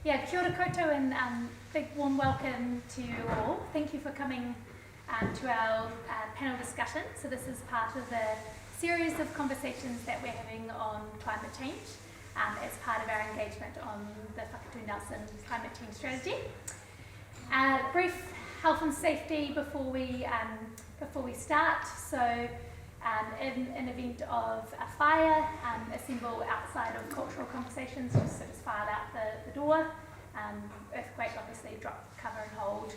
Yeah, kia ora koutou and big warm welcome to you all. Thank you for coming to our panel discussion. So this is part of the series of conversations that we're having on climate change as part of our engagement on the Whakatū Nelson climate change strategy. Brief health and safety before we start. So in an event of a fire, assemble outside of cultural conversations, just file out the door. Earthquake, obviously, drop, cover and hold.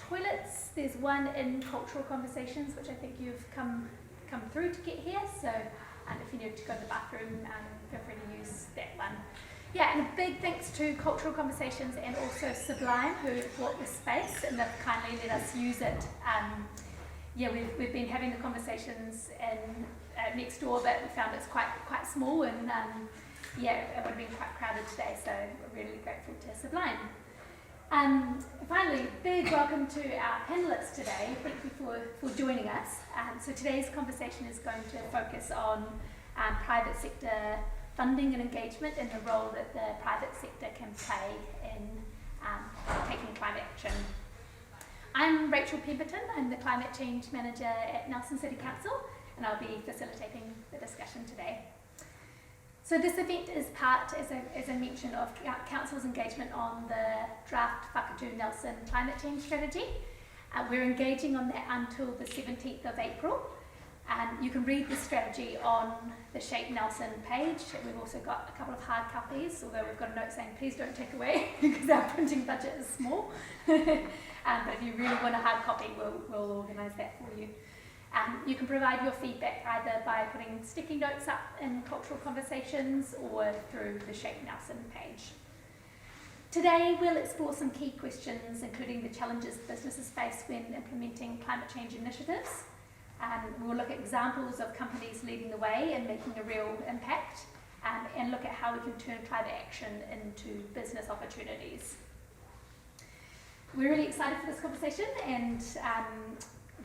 Toilets, there's one in cultural conversations, which I think you've come through to get here. So if you need to go to the bathroom, feel free to use that one. Yeah, and a big thanks to Cultural Conversations and also Sublime, who bought this space and they've kindly let us use it. We've been having the conversations next door, but we found it's quite small, and it would have been quite crowded today, so we're really grateful to Sublime. Finally, big welcome to our panellists today. Thank you for joining us. So today's conversation is going to focus on private sector funding and engagement and the role that the private sector can play in taking climate action. I'm Rachel Pemberton. I'm the Climate Change Manager at Nelson City Council, and I'll be facilitating the discussion today. So this event is part, as I mentioned, of Council's engagement on the draft Whakatū Nelson climate change strategy. We're engaging on that until the 17th of April. You can read the strategy on the Shape Nelson page. We've also got a couple of hard copies, although we've got a note saying please don't take away because our printing budget is small. But if you really want a hard copy, we'll organise that for you. You can provide your feedback either by putting sticky notes up in Cultural Conversations or through the Shape Nelson page. Today we'll explore some key questions, including the challenges businesses face when implementing climate change initiatives. We'll look at examples of companies leading the way and making a real impact, and look at how we can turn climate action into business opportunities. We're really excited for this conversation, and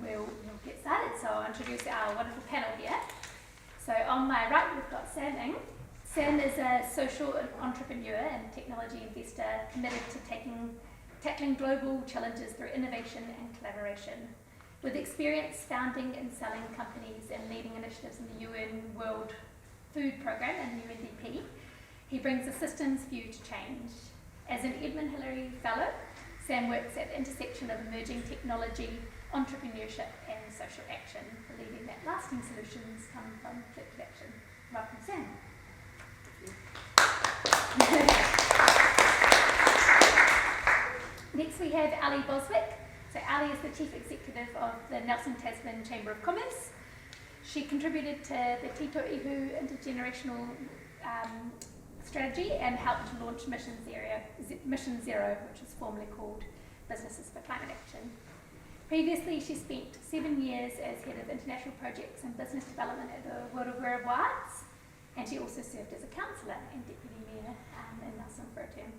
we'll get started. So I'll introduce our wonderful panel here. So on my right, we've got Sam Ng. Sam is a social entrepreneur and technology investor committed to tackling global challenges through innovation and collaboration. With experience founding and selling companies and leading initiatives in the UN World Food Programme and UNDP, he brings a systems view to change. As an Edmund Hillary Fellow, Sam works at the intersection of emerging technology, entrepreneurship and social action, believing that lasting solutions come from collective action. Welcome, Sam. Next we have Ali Boswick. So Ali is the Chief Executive of the Nelson Tasman Chamber of Commerce. She contributed to the Tito Ihu intergenerational strategy and helped to launch Mission Zero, which was formerly called Businesses for Climate Action. Previously, she spent 7 years as Head of International Projects and Business Development at the World of Wearable Arts, and she also served as a councillor and Deputy Mayor in Nelson for a term.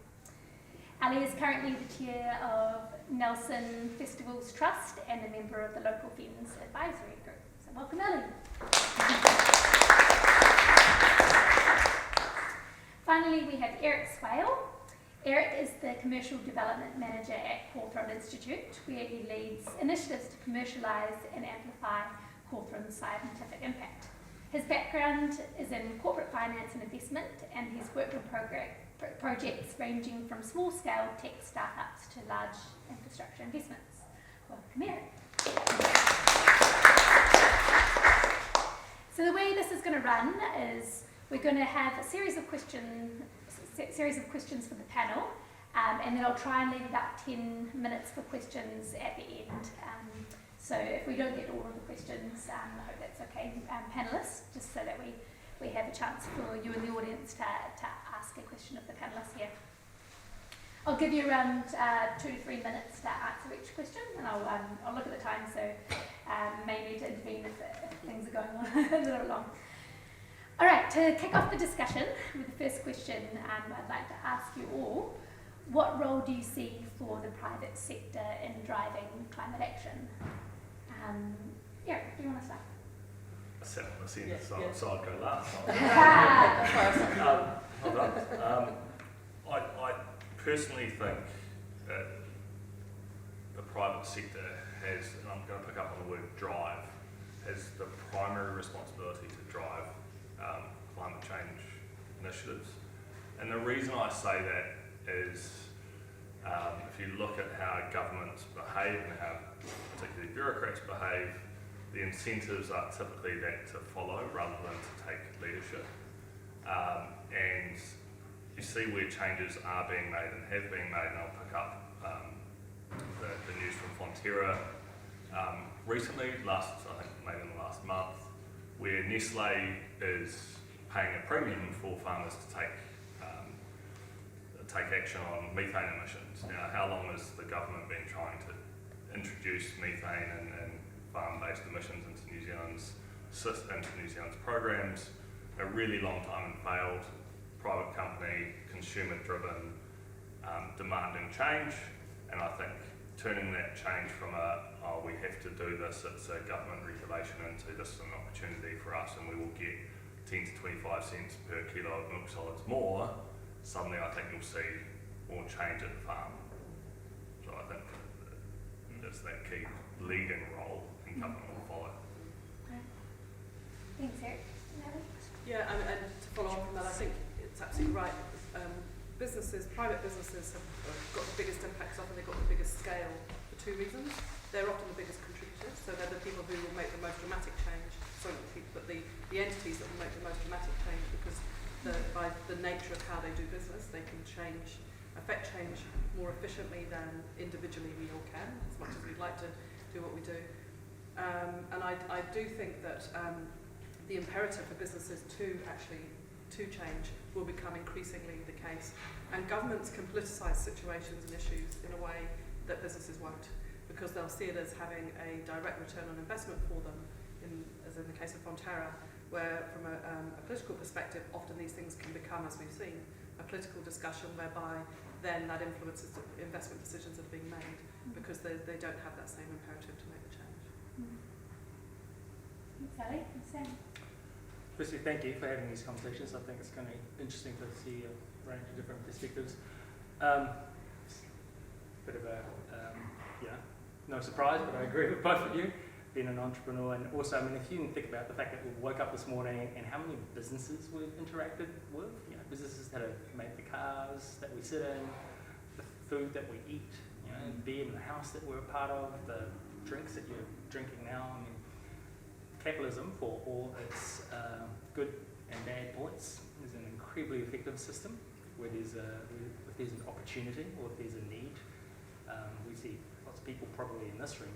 Ali is currently the Chair of Nelson Festivals Trust and a member of the Local Femmes Advisory Group. So welcome, Ali. Finally, we have Eric Swale. Eric is the Commercial Development Manager at Hawthorne Institute, where he leads initiatives to commercialise and amplify Hawthorne's scientific impact. His background is in corporate finance and investment, and he's worked on projects ranging from small-scale tech startups to large infrastructure investments. Welcome, Eric. So the way this is going to run is we're going to have a series of questions for the panel, and then I'll try and leave about 10 minutes for questions at the end. So if we don't get all of the questions, I hope that's okay, panellists, just so that we have a chance for you in the audience to ask a question of the panellists here. I'll give you around 2 to 3 minutes to answer each question, and I'll look at the time, so may need to intervene if things are going on a little long. All right, to kick off the discussion with the first question, I'd like to ask you all, what role do you see for the private sector in driving climate action? Yeah, do you want to start? I said on the scene, so I'd go last. That's Hold on. I personally think that the private sector has, and I'm going to pick up on the word drive, has the primary responsibility to drive climate change initiatives. And the reason I say that is if you look at how governments behave and how particularly bureaucrats behave, the incentives are typically that to follow rather than to take leadership. And you see where changes are being made and have been made, and I'll pick up the news from Fonterra recently, I think maybe in the last month, where Nestle is paying a premium for farmers to take action on methane emissions. Now, how long has the government been trying to introduce methane and farm-based emissions into New Zealand's programs? A really long time and failed. Private company, consumer-driven, demanding change, and I think turning that change from we have to do this, it's a government regulation, into this is an opportunity for us and we will get 10 to 25 cents per kilo of milk solids more, suddenly I think you'll see more change at the farm. So I think that's that key leading role and government will follow. Thanks, Eric. Yeah, and to follow on from that, I think it's absolutely right. Private businesses have got the biggest impacts, often they've got the biggest scale for two reasons. They're often the biggest contributors, so they're the people who will make the most dramatic change. Sorry, the entities that will make the most dramatic change, because by the nature of how they do business, they can affect change more efficiently than individually we all can, as much as we'd like to do what we do. And I do think that the imperative for businesses to change will become increasingly the case. And governments can politicise situations and issues in a way that businesses won't, because they'll see it as having a direct return on investment for them, as in the case of Fonterra, where from a political perspective, often these things can become, as we've seen, a political discussion whereby then that influences the investment decisions that are being made, because they don't have that same imperative to make the change. Sally, Sam. Firstly, thank you for having these conversations. I think it's going to be interesting to see a range of different perspectives. Bit of a, no surprise, but I agree with both of you, being an entrepreneur. And also, I mean, if you can think about the fact that we woke up this morning and how many businesses we've interacted with, businesses that have made the cars that we sit in, the food that we eat, be in the house that we're a part of, the drinks that you're drinking now. I mean, capitalism, for all its good and bad points, is an incredibly effective system where if there's an opportunity or if there's a need. We see lots of people probably in this room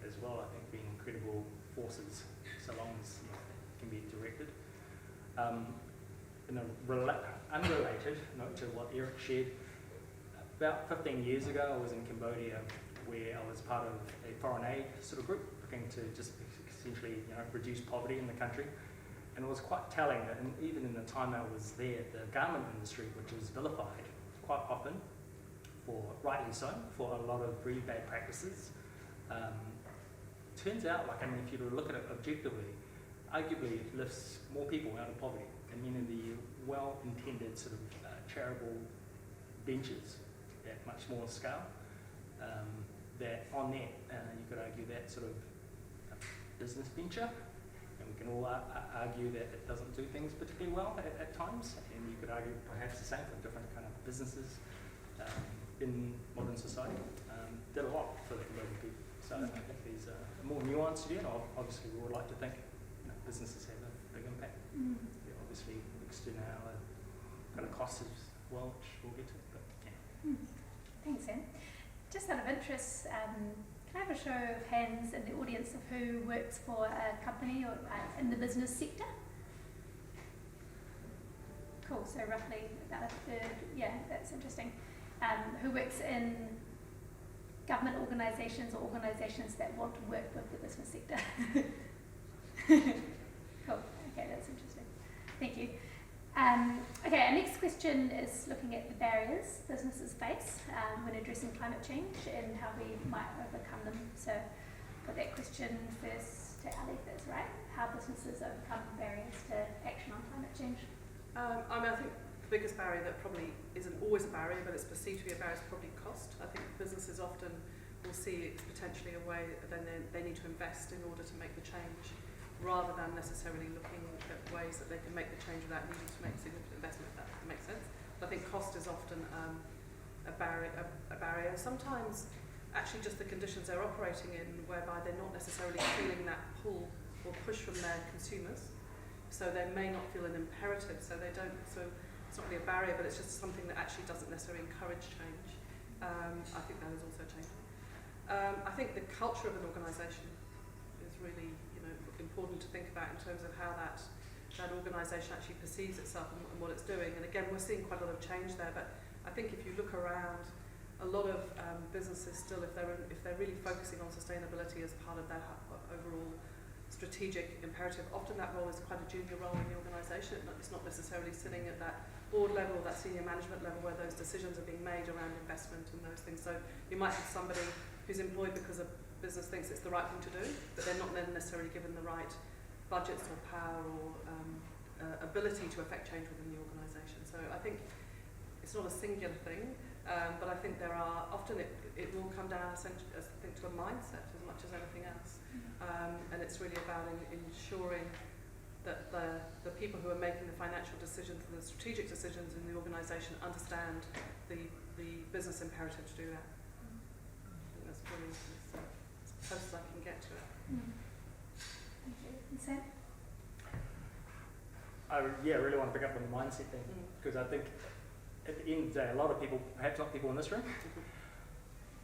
as well, I think, being incredible forces, so long as it can be directed. In a unrelated note to what Eric shared, about 15 years ago I was in Cambodia, where I was part of a foreign aid sort of group looking to just essentially reduce poverty in the country. And it was quite telling that even in the time I was there, the garment industry, which was vilified quite often, rightly so, for a lot of really bad practices, turns out, if you look at it objectively, arguably it lifts more people out of poverty. And the well-intended sort of charitable ventures at much smaller scale, that on that, you could argue that sort of business venture, and we can all argue that it doesn't do things particularly well at times, and you could argue perhaps the same for different kind of businesses in modern society, did a lot for the Cambodian people. So I think there's a more nuanced view, and obviously we would like to think businesses have a big impact. Yeah, obviously external kind of costs as well, which we'll get to. But, yeah. Thanks, Sam. Just out of interest, can I have a show of hands in the audience of who works for a company or in the business sector? Cool, so roughly about a third. Yeah, that's interesting. Who works in government organisations or organisations that want to work with the business sector? Cool, okay, that's interesting. Thank you. Okay, our next question is looking at the barriers businesses face when addressing climate change and how we might overcome them. So put that question first to Ali, if that's right. How businesses overcome barriers to action on climate change? I think biggest barrier that probably isn't always a barrier, but it's perceived to be a barrier, is probably cost. I think businesses often will see it potentially a way that then they need to invest in order to make the change, rather than necessarily looking at ways that they can make the change without needing to make significant investment, if that makes sense. But I think cost is often a barrier. Sometimes actually just the conditions they're operating in, whereby they're not necessarily feeling that pull or push from their consumers. So they may not feel an imperative, so they don't, so it's not really a barrier, but it's just something that actually doesn't necessarily encourage change. I think that is also changing. I think the culture of an organisation is really, important to think about in terms of how that organisation actually perceives itself and what it's doing. And again, we're seeing quite a lot of change there, but I think if you look around, a lot of businesses still, if they're really focusing on sustainability as part of their overall strategic imperative, often that role is quite a junior role in the organisation. It's not necessarily sitting at that board level, that senior management level, where those decisions are being made around investment and those things. So you might have somebody who's employed because a business thinks it's the right thing to do, but they're not then necessarily given the right budgets or power or ability to affect change within the organisation. So I think it's not a singular thing, but I think there are often it will come down essentially, I think, to a mindset as much as anything else. And it's really about ensuring that the people who are making the financial decisions and the strategic decisions in the organisation understand the business imperative to do that. I think that's probably as close as I can get to it. Thank you. And Sam? I really want to pick up on the mindset thing, because I think at the end of the day, a lot of people, perhaps not people in this room,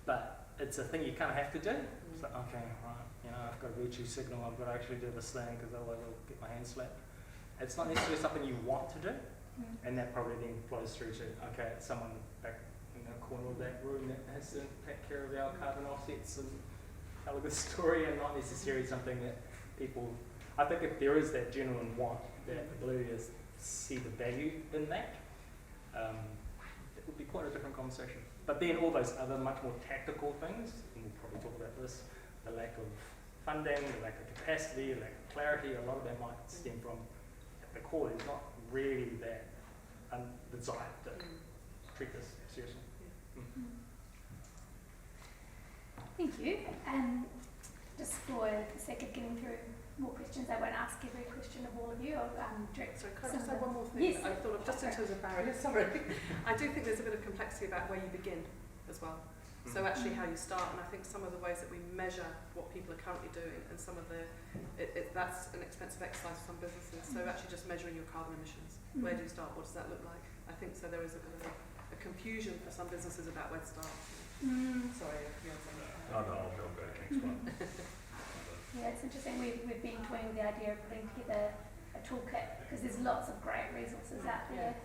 but it's a thing you kind of have to do. It's like, okay, right, I've got a virtue signal, I've got to actually do this thing, because otherwise I'll get my hand slapped. It's not necessarily something you want to do, and that probably then flows through to, okay, it's someone back in the corner of that room that has to take care of our carbon offsets and tell a good story, and not necessarily something that people, I think if there is that genuine want, that ability to see the value in that, it would be quite a different conversation. But then all those other much more tactical things, and we'll probably talk about this, the lack of funding, the lack of capacity, the lack of clarity, a lot of that might stem from, at the core, there's not really that desire to treat this seriously. Thank you. Just for the sake of getting through more questions, I won't ask every question of all of you. I'll direct. Sorry, can I just say one more thing? Yes. I thought of just in terms of barriers. Sorry, I do think there's a bit of complexity about where you begin as well. So actually how you start, and I think some of the ways that we measure what people are currently doing, and some of that's an expensive exercise for some businesses. So actually just measuring your carbon emissions. Where do you start? What does that look like? I think so there is a bit of a confusion for some businesses about where to start. Sorry, if you have something. Oh no, I'll go back next one. Yeah, it's interesting. We've been toying with the idea of putting together a toolkit, because there's lots of great resources out there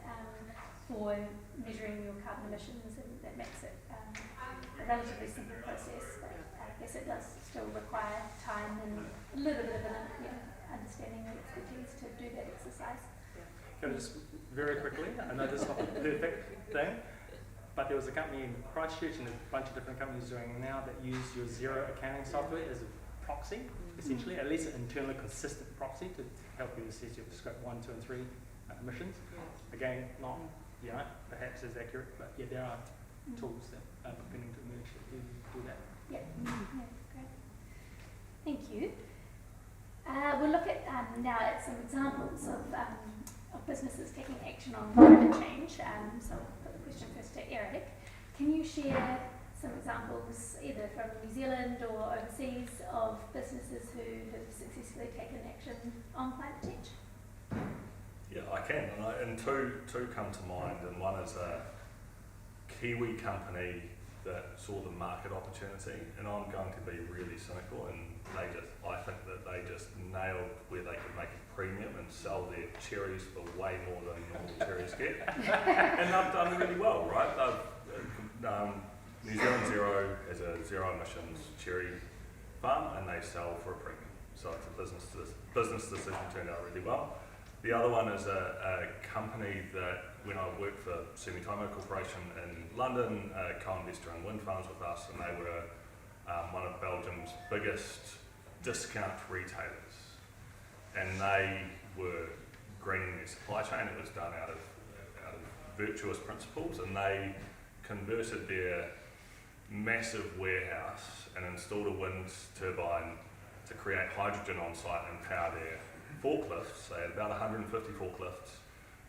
for measuring your carbon emissions, and that makes it a relatively simple process. But I guess it does still require time and a little bit of an understanding and expertise to do that exercise. Can I just very quickly, I know this is not the perfect thing, but there was a company in Christchurch and a bunch of different companies doing it now that use your Xero accounting software as a proxy, essentially, at least an internally consistent proxy to help you assess your scope 1, 2 and 3 emissions. Again, not perhaps as accurate, but there are tools that are beginning to emerge that do that. Great. Thank you. We'll look at now at some examples of businesses taking action on climate change. So I'll put the question first to Eric. Can you share some examples, either from New Zealand or overseas, of businesses who have successfully taken action on climate change? Yeah, I can, and two come to mind, and one is a Kiwi company that saw the market opportunity, and I'm going to be really cynical, and I think that they just nailed where they could make a premium and sell their cherries for way more than normal cherries get, and they've done really well, right? New Zealand Zero is a zero emissions cherry farm, and they sell for a premium, so it's a business decision turned out really well. The other one is a company that, when I worked for Sumitomo Corporation in London, co-investor in wind farms with us, and they were one of Belgium's biggest discount retailers. And they were greening their supply chain. It was done out of virtuous principles, and they converted their massive warehouse and installed a wind turbine to create hydrogen on site and power their forklifts. They had about 150 forklifts,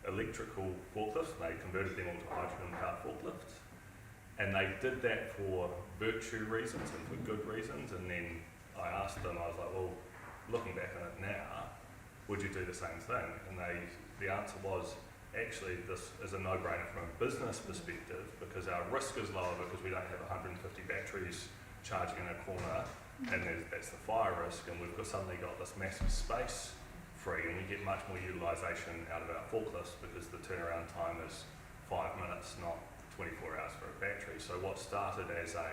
electrical forklifts. They converted them into hydrogen powered forklifts. And they did that for virtue reasons and for good reasons. And then I asked them, I was like, well, looking back on it now, would you do the same thing? And the answer was, actually, this is a no-brainer from a business perspective because our risk is lower because we don't have 150 batteries charging in a corner, and that's the fire risk, and we've suddenly got this massive space free, and we get much more utilisation out of our forklifts because the turnaround time is 5 minutes, not 24 hours for a battery. So what started as a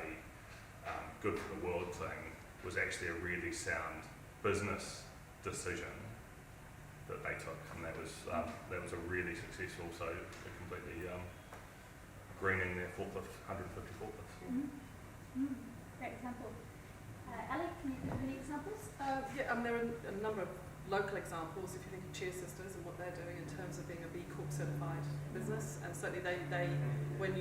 good for the world thing was actually a really sound business decision that they took, and that was a really successful. So they're completely greening their forklift, 150 forklifts. Great example. Alec, can you give any examples? Yeah, there are a number of local examples. If you think of Cheer Sisters and what they're doing in terms of being a B Corp certified business, and certainly they when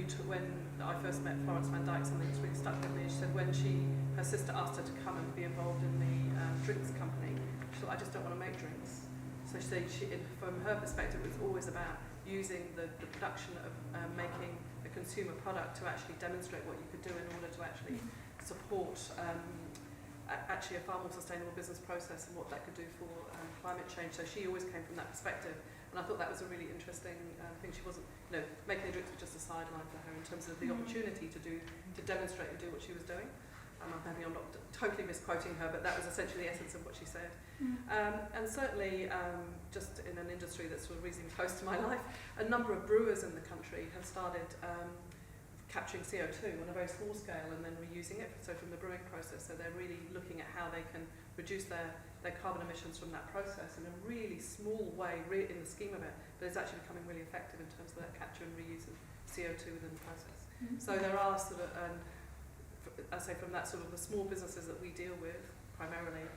I first met Florence Van Dyke, something that's really stuck with me. She said when her sister asked her to come and be involved in the drinks company, she thought, I just don't want to make drinks. So from her perspective, it was always about using the production of making a consumer product to actually demonstrate what you could do in order to actually support actually a far more sustainable business process and what that could do for climate change. So she always came from that perspective, and I thought that was a really interesting thing. She wasn't, making the drinks was just a sideline for her in terms of the opportunity to demonstrate and do what she was doing. Maybe I'm not totally misquoting her, but that was essentially the essence of what she said. And certainly, just in an industry that's sort of reasonably close to my life, a number of brewers in the country have started capturing CO2 on a very small scale and then reusing it, so from the brewing process. So they're really looking at how they can reduce their carbon emissions from that process in a really small way in the scheme of it, but it's actually becoming really effective in terms of that capture and reuse of CO2 within the process. So there are sort of, I say from that sort of the small businesses that we deal with primarily,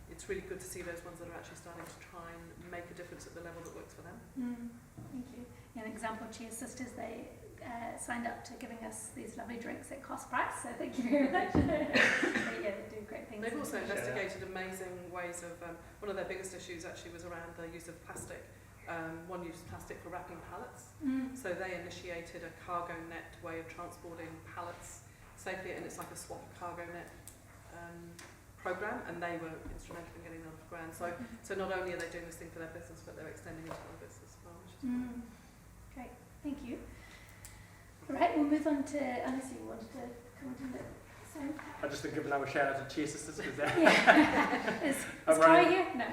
it's really good to see those ones that are actually starting to try and make a difference at the level that works for them. Thank you. Yeah, an example, Cheer Sisters, they signed up to giving us these lovely drinks at cost price, so thank you very much. They do great things. They've also investigated amazing ways of, one of their biggest issues actually was around the use of plastic, one-use plastic for wrapping pallets. So they initiated a cargo net way of transporting pallets safely, and it's like a swap cargo net program, and they were instrumental in getting that off the ground. So not only are they doing this thing for their business, but they're extending it to other business as well. Which is Great, thank you. All right, we'll move on to, unless you wanted to comment on it. I'll just give another shout out to Cheer Sisters. Is Troy here? No.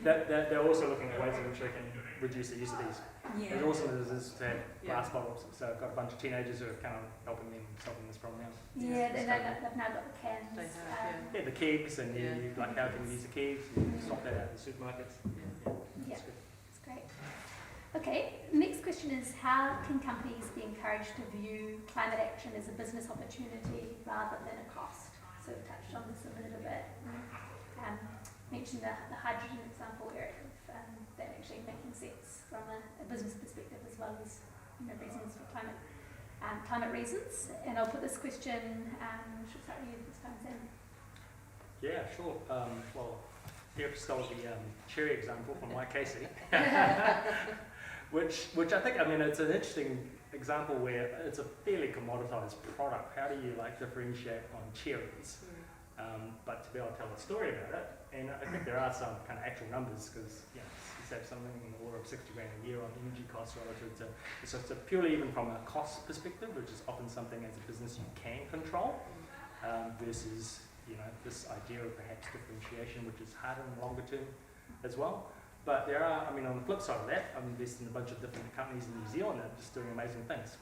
They're also looking at ways in which they can reduce the use of these. Yeah. It also is to have glass bottles, so I've got a bunch of teenagers who are kind of helping them solving this problem now. Yeah, they've now got the cans. They have, Yeah, the kegs, and like how can you use the kegs, you swap that out in the supermarkets. Yeah, That's good. it's great. Okay, next question is, how can companies be encouraged to view climate action as a business opportunity rather than a cost? So we touched on this a little bit. Mentioned the hydrogen example, Eric, of that actually making sense from a business perspective as well as reasons for climate reasons. And I'll put this question, should start with you this time, Sam. Yeah, sure. Well, Eric stole the cherry example from Mike Casey. Which I think, it's an interesting example where it's a fairly commoditized product. How do you differentiate on cherries? But to be able to tell a story about it, and I think there are some kind of actual numbers because you save something in the order of 60 grand a year on energy costs relative to, so it's purely even from a cost perspective, which is often something as a business you can control, versus this idea of perhaps differentiation, which is harder in the longer term as well. But there are, on the flip side of that, I'm invested in a bunch of different companies in New Zealand that are just doing amazing things.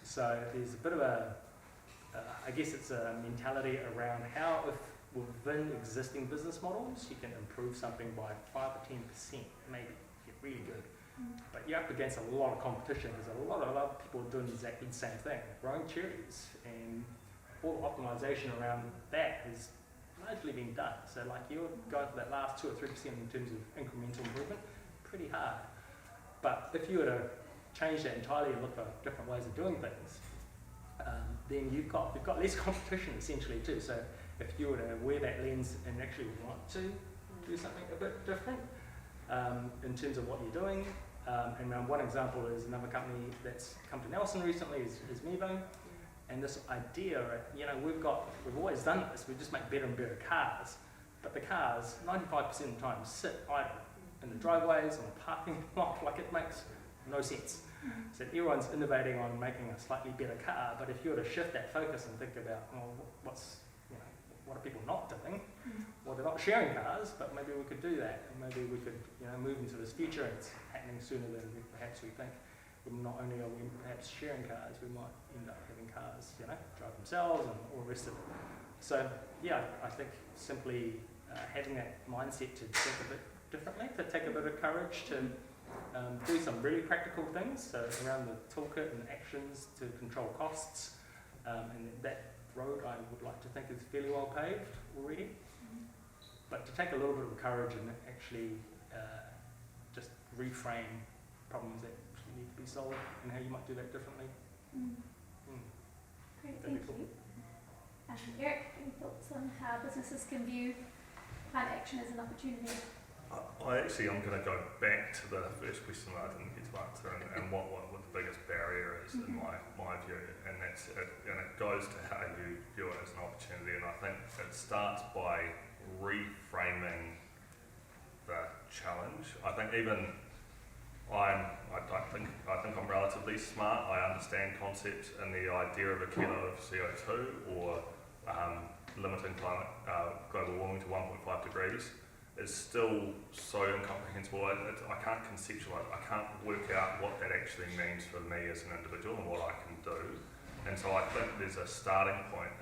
So there's a bit of I guess it's a mentality around how if within existing business models you can improve something by 5 or 10%, maybe get really good. But you're up against a lot of competition because a lot of people are doing exactly the same thing, growing cherries, and all the optimization around that has largely been done. So you're going for that last 2 or 3% in terms of incremental improvement, pretty hard. But if you were to change that entirely and look for different ways of doing things, then you've got less competition essentially too. So if you were to wear that lens and actually want to do something a bit different in terms of what you're doing, and one example is another company that's come to Nelson recently is Mevo, and this idea, you know, we've always done this. We just make better and better cars, but the cars 95% of the time sit idle in the driveways, on the parking lot, like it makes no sense. So everyone's innovating on making a slightly better car, but if you were to shift that focus and think about, well, what are people not doing? Well, they're not sharing cars, but maybe we could do that, and maybe we could, you know, move into this future. It's happening sooner than perhaps we think. Not only are we perhaps sharing cars, we might end up having cars, you know, drive themselves and all the rest of it. So yeah, I think simply having that mindset to think a bit differently, to take a bit of courage to do some really practical things, so around the toolkit and actions to control costs, and that road I would like to think is fairly well paved already. But to take a little bit of courage and actually just reframe problems that need to be solved and how you might do that differently. Great, That'd thank be cool. you. Eric, any thoughts on how businesses can view climate action as an opportunity? I'm going to go back to the first question that I didn't get to answer, and what the biggest barrier is in my view, and it goes to how you view it as an opportunity, and I think it starts by reframing the challenge. I think I think I'm relatively smart. I understand concepts and the idea of a kilo of CO2 or limiting global warming to 1.5 degrees is still so incomprehensible. I can't conceptualise, I can't work out what that actually means for me as an individual and what I can do. And so I think there's a starting point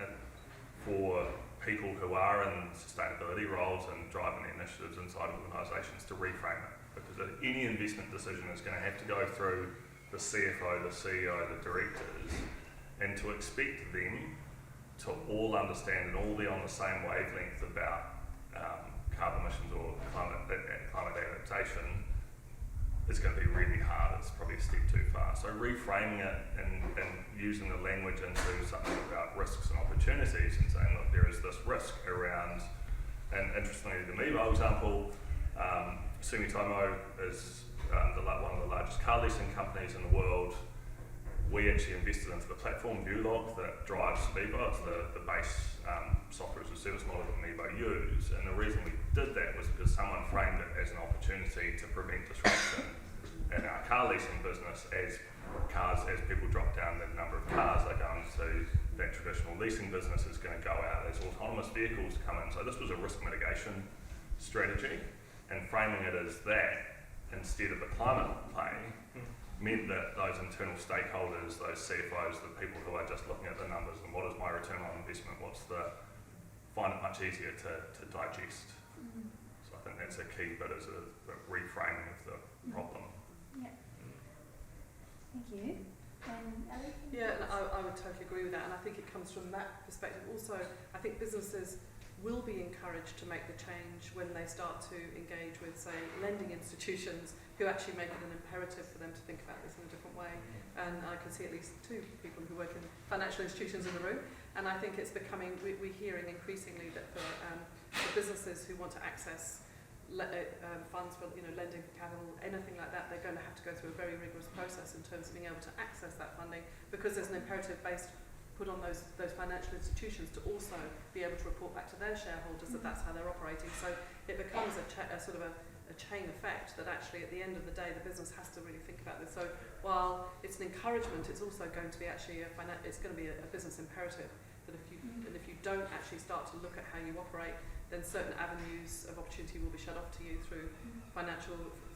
for people who are in sustainability roles and driving initiatives inside organisations to reframe it. Because any investment decision is going to have to go through the CFO, the CEO, the directors, and to expect them to all understand and all be on the same wavelength about carbon emissions or climate adaptation is going to be really hard. It's probably a step too far. So reframing it and using the language into something about risks and opportunities and saying, look, there is this risk around, and interestingly, the Mevo example, Sumitomo is one of the largest car leasing companies in the world. We actually invested into the platform Viewlog that drives Mevo. It's the base software as a service model that Mevo use. And the reason we did that was because someone framed it as an opportunity to prevent disruption in our car leasing business as people drop down the number of cars they go into. That traditional leasing business is going to go out as autonomous vehicles come in. So this was a risk mitigation strategy, and framing it as that instead of the climate play meant that those internal stakeholders, those CFOs, the people who are just looking at the numbers and what is my return on investment, find it much easier to digest. So I think that's a key bit, is a reframing of the problem. Yeah. Thank you. And Ellie? Yeah, and I would totally agree with that, and I think it comes from that perspective. Also, I think businesses will be encouraged to make the change when they start to engage with, say, lending institutions who actually make it an imperative for them to think about this in a different way. And I can see at least two people who work in financial institutions in the room, and I think it's becoming, we're hearing increasingly that for businesses who want to access funds for lending for capital, anything like that, they're going to have to go through a very rigorous process in terms of being able to access that funding, because there's an imperative based put on those financial institutions to also be able to report back to their shareholders that that's how they're operating. So it becomes a sort of a chain effect that actually at the end of the day the business has to really think about this. So while it's an encouragement, it's also going to be actually it's going to be a business imperative that if you don't actually start to look at how you operate, then certain avenues of opportunity will be shut off to you through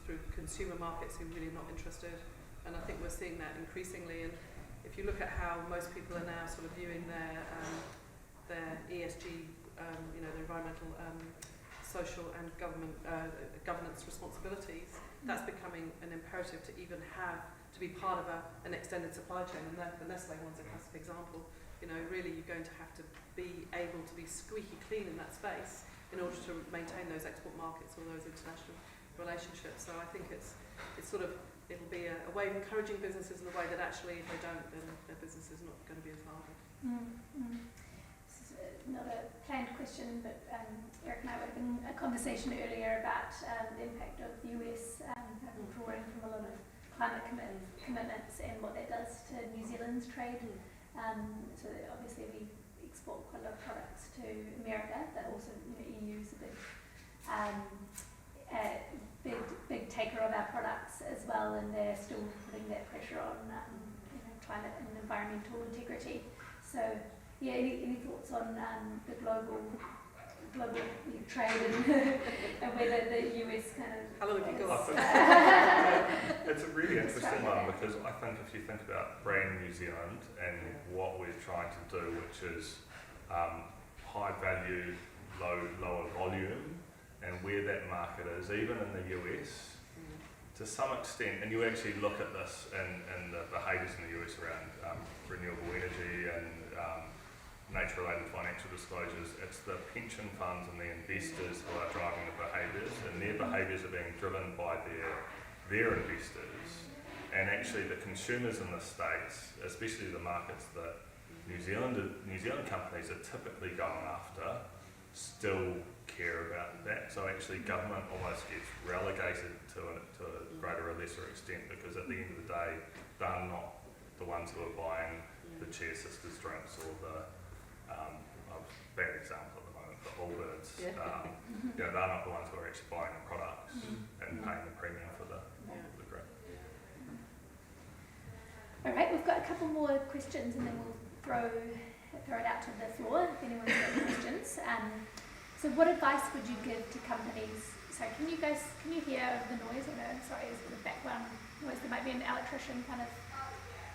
through consumer markets who are really not interested. And I think we're seeing that increasingly. And if you look at how most people are now sort of viewing their ESG, their environmental, social and governance responsibilities, that's becoming an imperative to even to be part of an extended supply chain. And the Nestle one's a classic example. Really you're going to have to be able to be squeaky clean in that space in order to maintain those export markets or those international relationships. So I think it's sort of it'll be a way of encouraging businesses in a way that actually, if they don't, then their business is not going to be as viable. This is not a planned question, but Eric and I were having a conversation earlier about the impact of the US withdrawing from a lot of climate commitments and what that does to New Zealand's trade. So obviously we export quite a lot of products to America, but also EU is a big taker of our products as well, and they're still putting that pressure on climate and environmental integrity. So yeah, any thoughts on the global trade and whether the US kind of... How long have you got? It's a really interesting one, because I think if you think about brand New Zealand and what we're trying to do, which is high value, lower volume, and where that market is, even in the US, to some extent, and you actually look at this in the behaviours in the US around renewable energy and nature-related financial disclosures, it's the pension funds and the investors who are driving the behaviours, and their behaviours are being driven by their investors. And actually the consumers in the States, especially the markets that New Zealand companies are typically going after, still care about that. So actually government almost gets relegated to a greater or lesser extent, because at the end of the day, they're not the ones who are buying the Cheer Sisters drinks or the bad example at the moment, the Allbirds. They're not the ones who are actually buying the products and paying the premium for the drink. All right, we've got a couple more questions, and then we'll throw it out to the floor if anyone's got any questions. So what advice would you give to companies? Sorry, can you hear the noise? Or no, sorry, there's the background noise. There might be an electrician kind of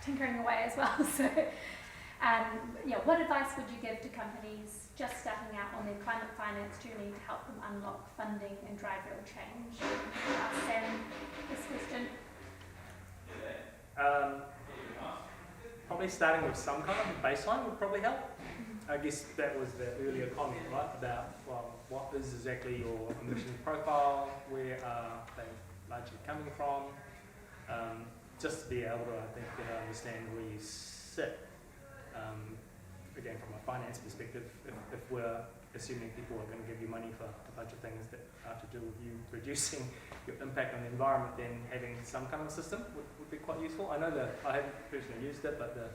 tinkering away as well. So, what advice would you give to companies just starting out on their climate finance journey to help them unlock funding and drive real change? Sam, this question. Probably starting with some kind of baseline would probably help. I guess that was the earlier comment, right, about, well, what is exactly your emissions profile, where are they largely coming from, just to be able to, I think, understand where you sit. Again, from a finance perspective, if we're assuming people are going to give you money for a bunch of things that are to do with you reducing your impact on the environment, then having some kind of system would be quite useful. I know that I haven't personally used it, but the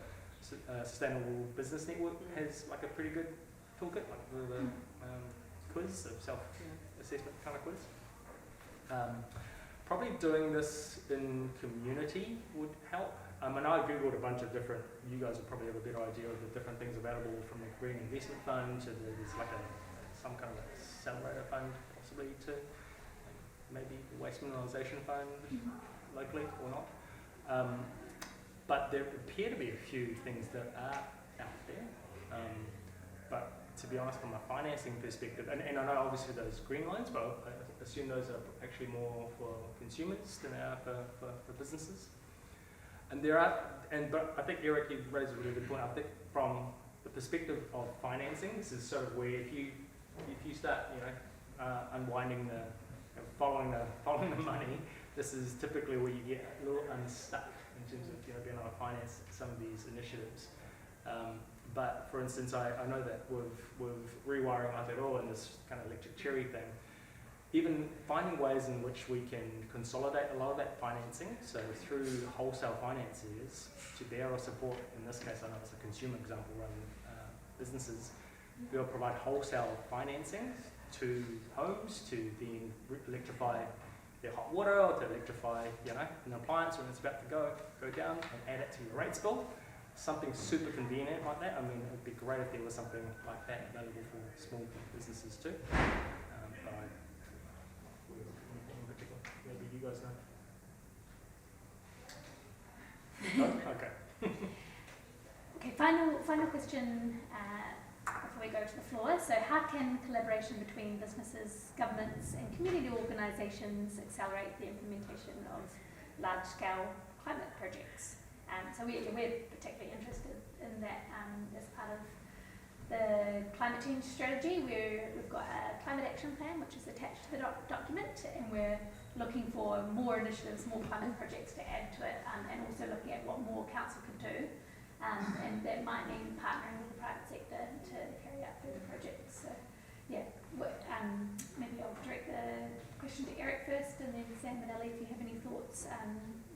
Sustainable Business Network has like a pretty good toolkit, like the quiz, the self-assessment kind of quiz. Probably doing this in community would help. And I googled a bunch of different, you guys would probably have a better idea of the different things available, from the Green Investment Fund to there's like some kind of accelerator fund possibly to maybe the Waste Mineralisation Fund locally or not. But there appear to be a few things that are out there. But to be honest, from a financing perspective, and I know obviously those green loans, but I assume those are actually more for consumers than they are for businesses. And but I think Eric, you raised a really good point. I think from the perspective of financing, this is sort of where if you start unwinding following the money, this is typically where you get a little unstuck in terms of being able to finance some of these initiatives. But for instance, I know that with Rewiring Aotearoa and this kind of electric cherry thing, even finding ways in which we can consolidate a lot of that financing, so through wholesale financiers to be able to support, in this case I know it's a consumer example rather than businesses, who will provide wholesale financing to homes to then electrify their hot water, or to electrify an appliance when it's about to go down, and add it to your rates bill. Something super convenient like that. I mean, it would be great if there was something like that available for small businesses too. Maybe you guys know. No? Okay. Okay, final question before we go to the floor. So how can collaboration between businesses, governments and community organisations accelerate the implementation of large-scale climate projects? So we're particularly interested in that as part of the climate change strategy, where we've got a climate action plan which is attached to the document, and we're looking for more initiatives, more climate projects to add to it, and also looking at what more council can do. And that might mean partnering with the private sector to carry out further projects. So, yeah, maybe I'll direct the question to Eric first, and then Sam and Ellie, if you have any thoughts.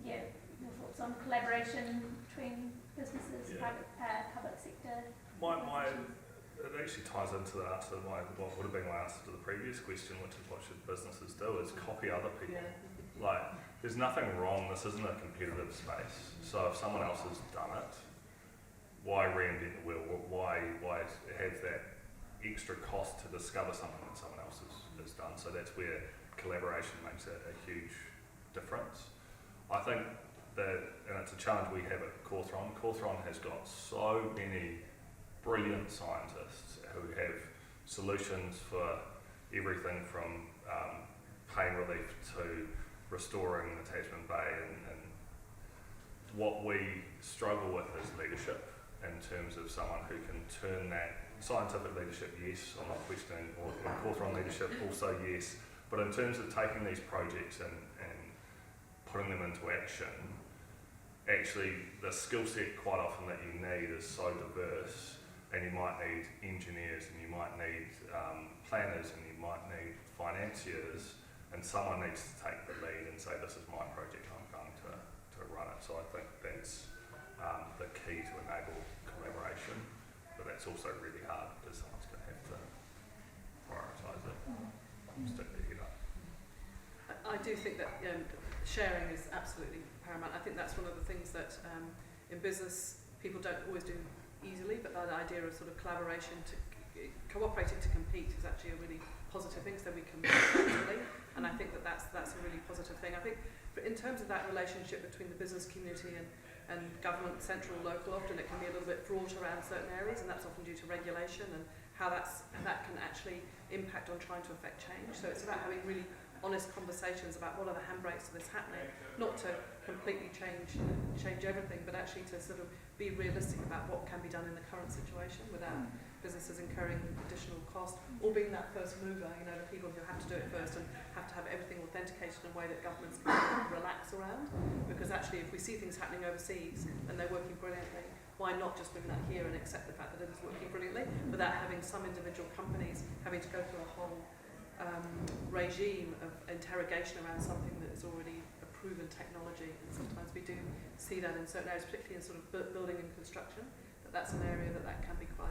Your thoughts on collaboration between businesses, private, public sector. It actually ties into the answer to what would have been my answer to the previous question, which is what should businesses do, is copy other people. Yeah. Like, there's nothing wrong, this isn't a competitive space, so if someone else has done it, why reinvent the wheel? Why have that extra cost to discover something that someone else has done? So that's where collaboration makes a huge difference. I think that, and it's a challenge we have at Cawthron. Cawthron has got so many brilliant scientists who have solutions for everything from pain relief to restoring the Tasman Bay, and what we struggle with is leadership, in terms of someone who can turn that scientific leadership, yes, I'm not questioning, or Cawthron leadership also yes, but in terms of taking these projects and putting them into action, actually the skill set quite often that you need is so diverse, and you might need engineers, and you might need planners, and you might need financiers, and someone needs to take the lead and say, this is my project, I'm going to run it. So I think that's the key to enable collaboration, but that's also really hard because someone's going to have to prioritise it, stick their head up. I do think that sharing is absolutely paramount. I think that's one of the things that in business people don't always do easily, but that idea of sort of collaboration, cooperating to compete is actually a really positive thing, so we can collectively, and I think that's a really positive thing. I think in terms of that relationship between the business community and government, central, local, often it can be a little bit fraught around certain areas, and that's often due to regulation and how that can actually impact on trying to affect change. So it's about having really honest conversations about what are the handbrakes of this happening, not to completely change everything, but actually to sort of be realistic about what can be done in the current situation without businesses incurring additional cost, or being that first mover, you know, the people who have to do it first and have to have everything authenticated in a way that governments can relax around. Because actually, if we see things happening overseas and they're working brilliantly, why not just bring that here and accept the fact that it is working brilliantly, without having some individual companies having to go through a whole regime of interrogation around something that is already a proven technology. And sometimes we do see that in certain areas, particularly in sort of building and construction, that's an area that can be quite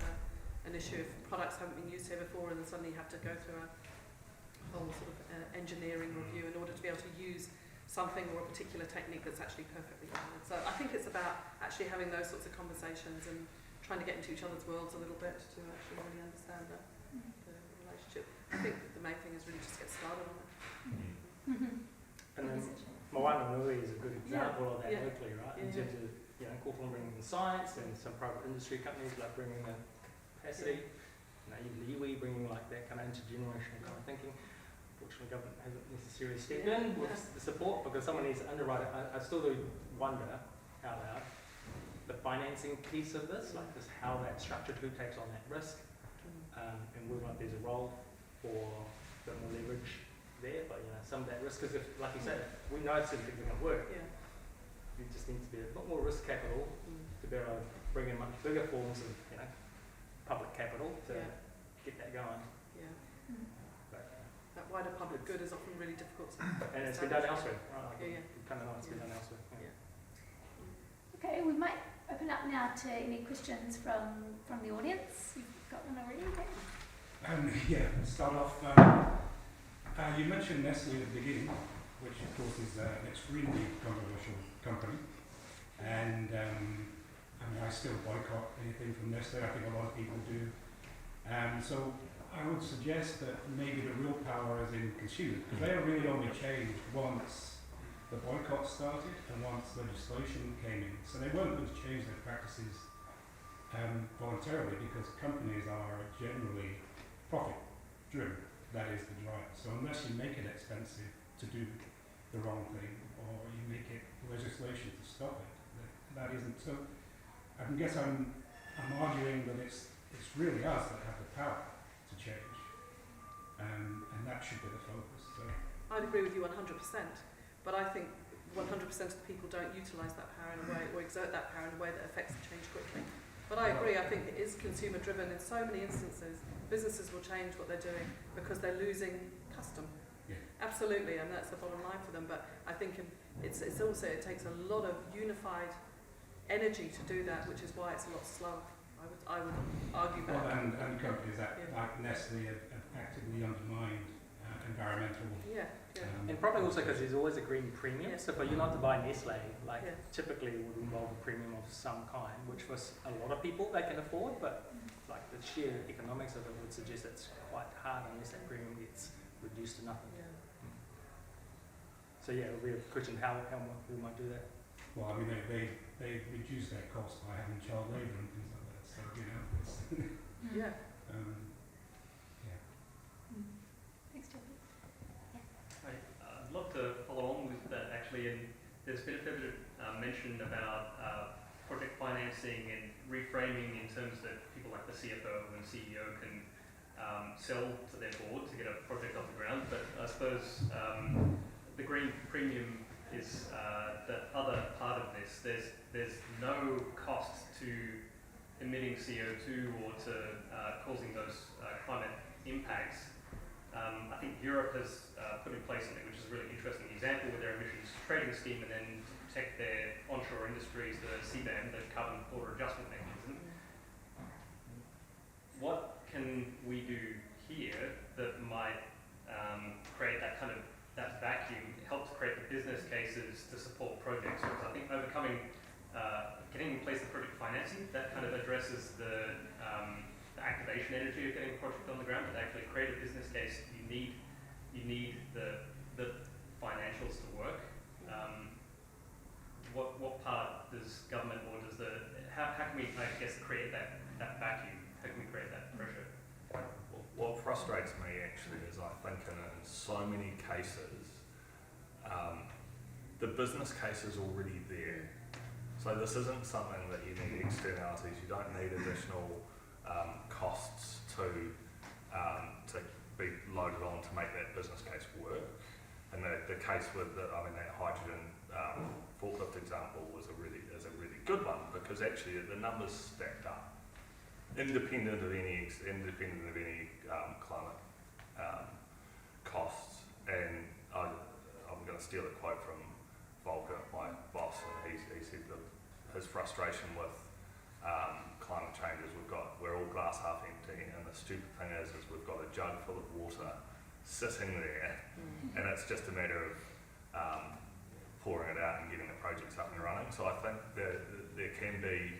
an issue if products haven't been used here before, and then suddenly you have to go through a whole sort of engineering review in order to be able to use something or a particular technique that's actually perfectly valid. So I think it's about actually having those sorts of conversations and trying to get into each other's worlds a little bit to actually really understand the relationship. I think the main thing is really just get started on it. And then Moana Nui is a good example of that locally, right? In terms of, you know, Cawthron bringing the science, and some private industry companies like bringing the capacity, you know, even iwi bringing like that kind of intergenerational kind of thinking. Fortunately, government hasn't necessarily stepped in with the support, because someone needs to underwrite it. I still do wonder out loud the financing piece of this, like this, how that structure too takes on that risk, and whether or not there's a role for a bit more leverage there. But you know, some of that risk, because if, like you said, we know certain things are going to work. There just needs to be a lot more risk capital to be able to bring in much bigger forms of, you know, public capital to get that going. But, that wider public good is often really difficult to and it's been done elsewhere. Right? Yeah. We kind of know it's been done elsewhere. Okay, we might open up now to any questions from the audience. You've got one already, okay? To start off, you mentioned Nestle at the beginning, which of course is an extremely controversial company, and I still boycott anything from Nestle. I think a lot of people do. So I would suggest that maybe the real power is in consumers, because they really only changed once the boycott started and once legislation came in. So they weren't going to change their practices voluntarily, because companies are generally profit driven. That is the drive. So unless you make it expensive to do the wrong thing, or you make it legislation to stop it, that isn't. So I guess I'm arguing that it's really us that have the power to change, and that should be the focus. So I'd agree with you 100%, but I think 100% of the people don't utilise that power in a way, or exert that power in a way that affects the change quickly. But I agree, I think it is consumer driven in so many instances. Businesses will change what they're doing because they're losing custom. Yeah. Absolutely, and that's the bottom line for them. But I think it's also, it takes a lot of unified energy to do that, which is why it's a lot slower. I would argue Well, that. and companies that, Yeah. like Nestle, have actively undermined environmental. Yeah, yeah. And probably also because there's always a green premium. Yeah. So for you not to buy Nestle, like Yeah. typically it would involve a premium of some kind, which for a lot of people they can afford, but like the sheer economics of it would suggest it's quite hard unless that premium gets reduced to nothing. Yeah. So yeah, it would be a question how we might do that. Well, I mean, they reduce their costs by having child labour and things like that. So it's Yeah. yeah. Thanks, Toby. I'd love to follow on with that actually, and there's been a fair bit of mention about project financing and reframing in terms that people like the CFO and CEO can sell to their board to get a project off the ground, but I suppose the green premium is the other part of this. There's no cost to emitting CO2 or to causing those climate impacts. I think Europe has put in place something which is a really interesting example with their emissions trading scheme, and then to protect their onshore industries, the CBAM, the Carbon Border Adjustment Mechanism. What can we do here that might create that kind of that vacuum, help to create the business cases to support projects? Because I think overcoming, getting in place the project financing, that kind of addresses the activation energy of getting a project on the ground, but actually create a business case, you need the financials to work. What part does government or does how can we, I guess, create that vacuum? How can we create that pressure? What frustrates me actually is I think in so many cases, the business case is already there. So this isn't something that you need externalities. You don't need additional costs to be loaded on to make that business case work. And the case with that hydrogen forklift example is a really good one, because actually the numbers stacked up, independent of any climate costs. And I'm going to steal a quote from Volker, my boss, and he said that his frustration with climate change is we're all glass half empty, and the stupid thing is we've got a jug full of water sitting there, and it's just a matter of pouring it out and getting the projects up and running. So I think that there can be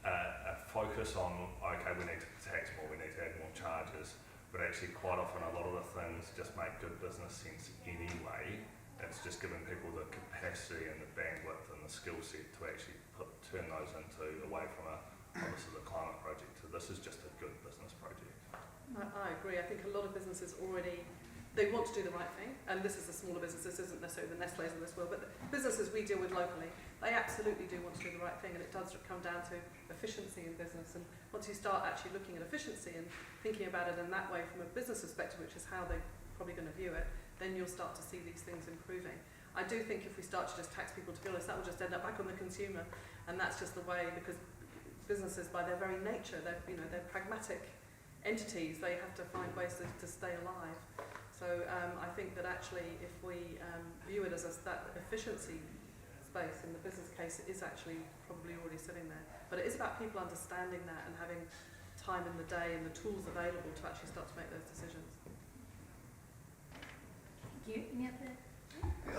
a focus on, okay, we need to tax more, we need to add more charges, but actually quite often a lot of the things just make good business sense anyway. It's just giving people the capacity and the bandwidth and the skill set to actually turn those into away from this is a climate project to this is just a good business project. I agree. I think a lot of businesses already, they want to do the right thing, and this is a smaller business, this isn't necessarily the Nestle's of this world, but the businesses we deal with locally, they absolutely do want to do the right thing, and it does come down to efficiency in business. And once you start actually looking at efficiency and thinking about it in that way from a business perspective, which is how they're probably going to view it, then you'll start to see these things improving. I do think if we start to just tax people, to be honest, that will just end up back on the consumer, and that's just the way, because businesses by their very nature, they're pragmatic entities, they have to find ways to stay alive. So I think that actually if we view it as that efficiency space in the business case, it is actually probably already sitting there. But it is about people understanding that and having time in the day and the tools available to actually start to make those decisions. Thank you. Any other?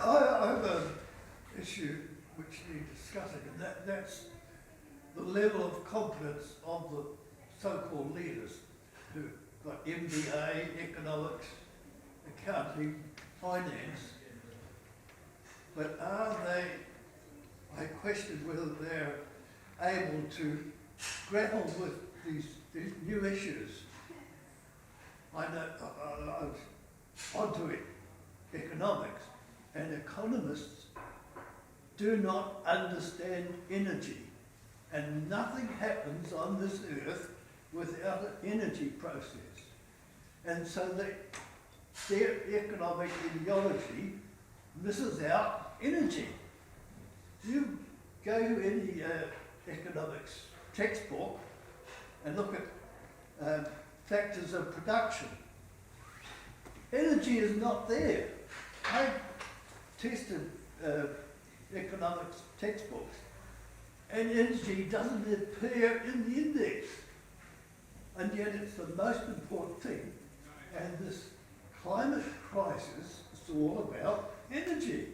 I have an issue which needs discussing, and that's the level of competence of the so-called leaders who got MBA, economics, accounting, finance, but are they, I question whether they're able to grapple with these new issues. I know I was onto it, economics, and economists do not understand energy, and nothing happens on this earth without an energy process. And so their economic ideology misses out energy. You go to any economics textbook and look at factors of production. Energy is not there. I tested economics textbooks, and energy doesn't appear in the index. And yet it's the most important thing. And this climate crisis is all about energy.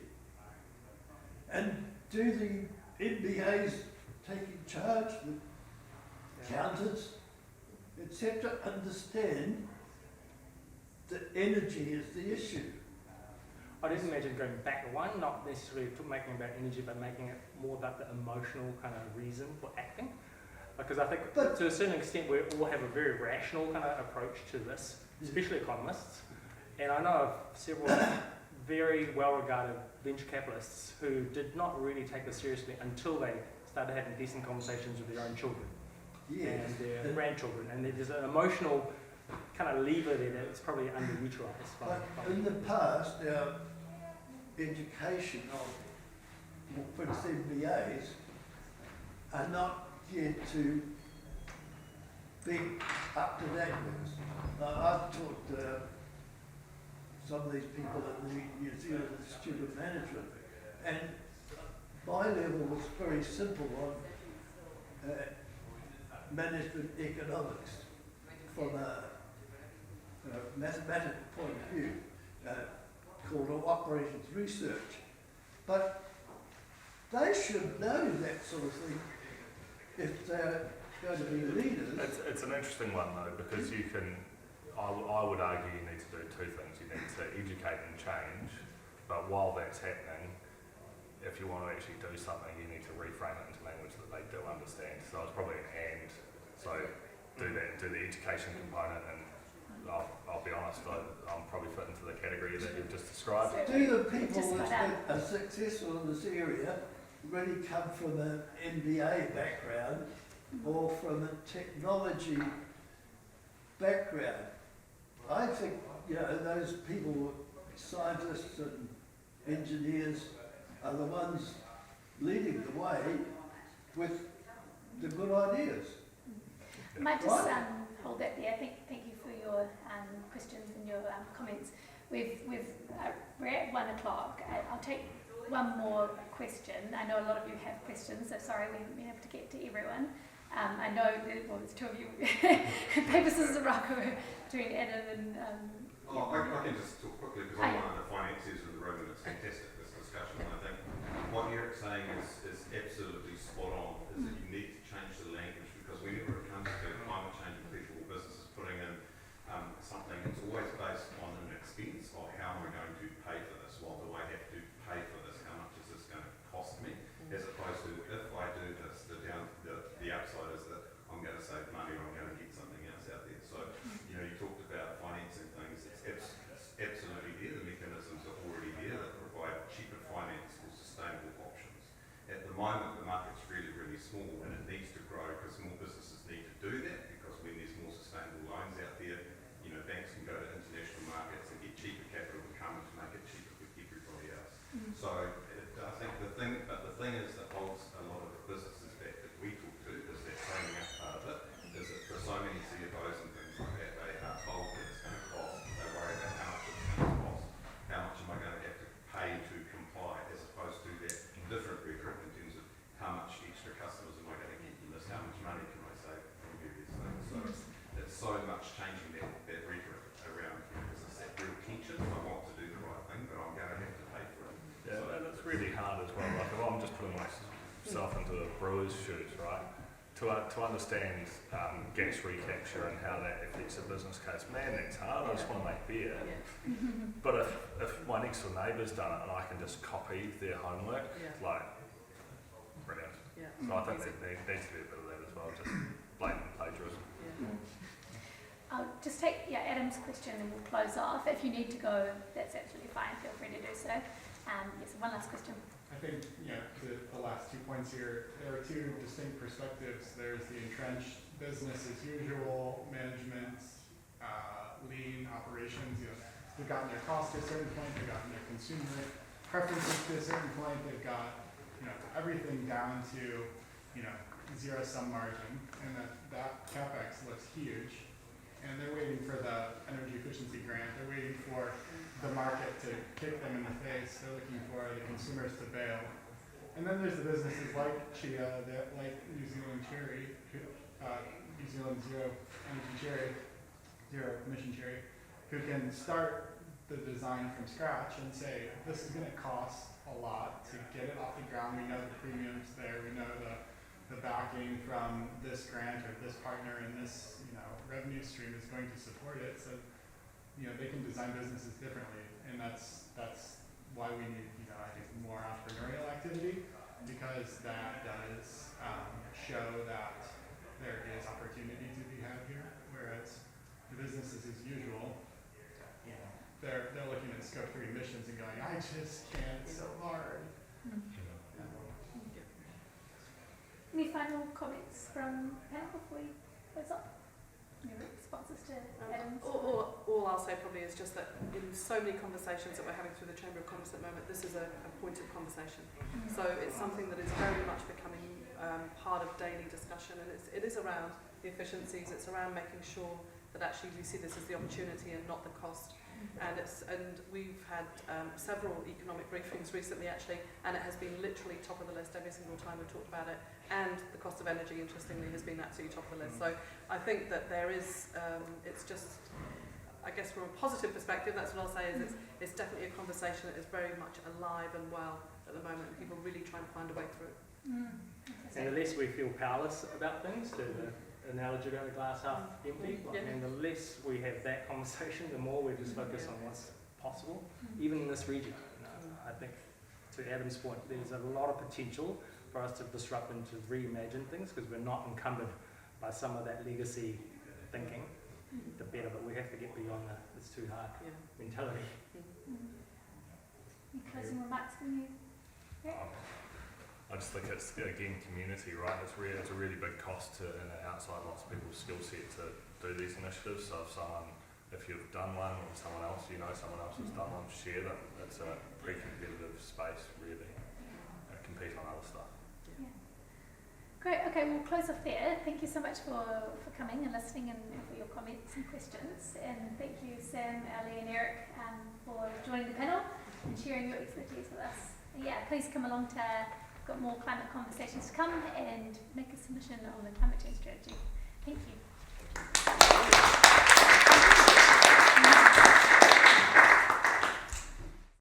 And do the MBAs taking charge, the accountants, etc., understand that energy is the issue? I just imagine going back to one, not necessarily making about energy, but making it more about the emotional kind of reason for acting. Because I think But- to a certain extent we all have a very rational kind of approach to this, especially economists. And I know of several very well-regarded venture capitalists who did not really take this seriously until they started having decent conversations with their own children Yes. and their And- grandchildren. And there's an emotional kind of lever there that's probably underutilized. But in the past, our education of, for instance, MBAs are not yet to be up to date with us. I've taught some of these people at the New Zealand Institute of Management, and my level was very simple on management economics from a mathematical point of view, called operations research. But they should know that sort of thing if they're going to be leaders. It's an interesting one though, because you can, I would argue you need to do two things. You need to educate and change, but while that's happening, if you want to actually do something, you need to reframe it into language that they do understand. So it's probably an and. So do the education component, and I'll be honest, I'm probably fit into the category that you've just described. Do the people Just that cut are successful in this area really come from an MBA background or from a technology background? I think, those people, scientists and engineers, are the ones leading the way with the good ideas. I might just Right. hold that there. Thank you for your questions and your comments. We're at 1 o'clock. I'll take one more question. I know a lot of you have questions, so sorry we haven't been able to get to everyone. I know there's two of you. Paper, scissors, and rock between Adam and. I can just talk quickly because I'm one of the financiers in the room, and it's fantastic, this discussion. And I think what Eric's saying is absolutely spot on, is that you need to change the language, because whenever it comes to climate change and people or businesses putting in something, it's always based on an expense of how am I going to pay for this? What do I have to pay for this? How much is this going to cost me? As opposed to, if I do this, the upside is that I'm going to save money or I'm going to get something else out there. So, you talked about financing things. It's absolutely there. The mechanisms are already there that provide cheaper finance for sustainable options. At the moment, the market's really, really small, and it needs to grow because more businesses need to do that, because when there's more sustainable loans out there, banks can go to international markets and get cheaper capital to come to make it cheaper for everybody else. So I think the thing is that holds a lot of the businesses back that we talk to is that training up part of it, is that for so many CFOs and things like that, they are told that it's going to cost, they worry about how much it's going to cost, how much am I going to have to pay to comply, as opposed to that different rhetoric in terms of how much extra customers am I going to get from this, how much money can I save from various things. So it's so much changing that rhetoric around, because it's that real tension. I want to do the right thing, but I'm going to have to pay for it. Yeah, and it's really hard as well. Like, if I'm just putting myself into a brewer's shoes, right? To understand gas recapture and how that affects a business case, man, that's hard. I just want to make beer. But if my next door neighbour's done it and I can just copy their homework, like, brilliant. So I think there needs to be a bit of that as well, just blatant plagiarism. I'll just take Adam's question and we'll close off. If you need to go, that's absolutely fine. Feel free to do so. Yes, one last question. I think, the last 2 points here, there are two distinct perspectives. There's the entrenched business as usual, management, lean operations, they've gotten their cost to a certain point, they've gotten their consumer preferences to a certain point, they've got, everything down to, zero-sum margin, and that CapEx looks huge. And they're waiting for the energy efficiency grant, they're waiting for the market to kick them in the face, they're looking for the consumers to bail. And then there's the businesses like Chia, like New Zealand Cherry, New Zealand Zero Energy Cherry, Zero Emission Cherry, who can start the design from scratch and say, this is going to cost a lot to get it off the ground. We know the premiums there, we know the backing from this grant or this partner and this revenue stream is going to support it. So they can design businesses differently, and that's why we need I think more entrepreneurial activity, because that does show that there is opportunity to be had here. Whereas the businesses as usual, they're looking at scope 3 emissions and going, I just can't, it's so hard. Any final comments from panel before we close up? Any responses to Adam's? All I'll say probably is just that in so many conversations that we're having through the Chamber of Commerce at the moment, this is a point of conversation. So it's something that is very much becoming part of daily discussion, and it is around the efficiencies, it's around making sure that actually we see this as the opportunity and not the cost. And we've had several economic briefings recently actually, and it has been literally top of the list every single time we've talked about it. And the cost of energy, interestingly, has been absolutely top of the list. So I think that there is, it's just, I guess from a positive perspective, that's what I'll say, is it's definitely a conversation that is very much alive and well at the moment. People really trying to find a way through. And the less we feel powerless about things, to the analogy about the glass half empty, and the less we have that conversation, the more we just focus on what's possible, even in this region. I think, to Adam's point, there's a lot of potential for us to disrupt and to reimagine things, because we're not encumbered by some of that legacy thinking. The better, but we have to get beyond the it's too hard mentality. Any closing remarks from you? I just think it's, again, community, right? It's a really big cost to, and outside lots of people's skill set to do these initiatives. So if you've done one or someone else, someone else has done one, share them. It's a pretty competitive space, really. Compete on other stuff. Yeah. Great, okay, we'll close off there. Thank you so much for coming and listening and for your comments and questions. And thank you, Sam, Ali and Eric, for joining the panel and sharing your expertise with us. And please come along to, we've got more climate conversations to come, and make a submission on the climate change strategy. Thank you.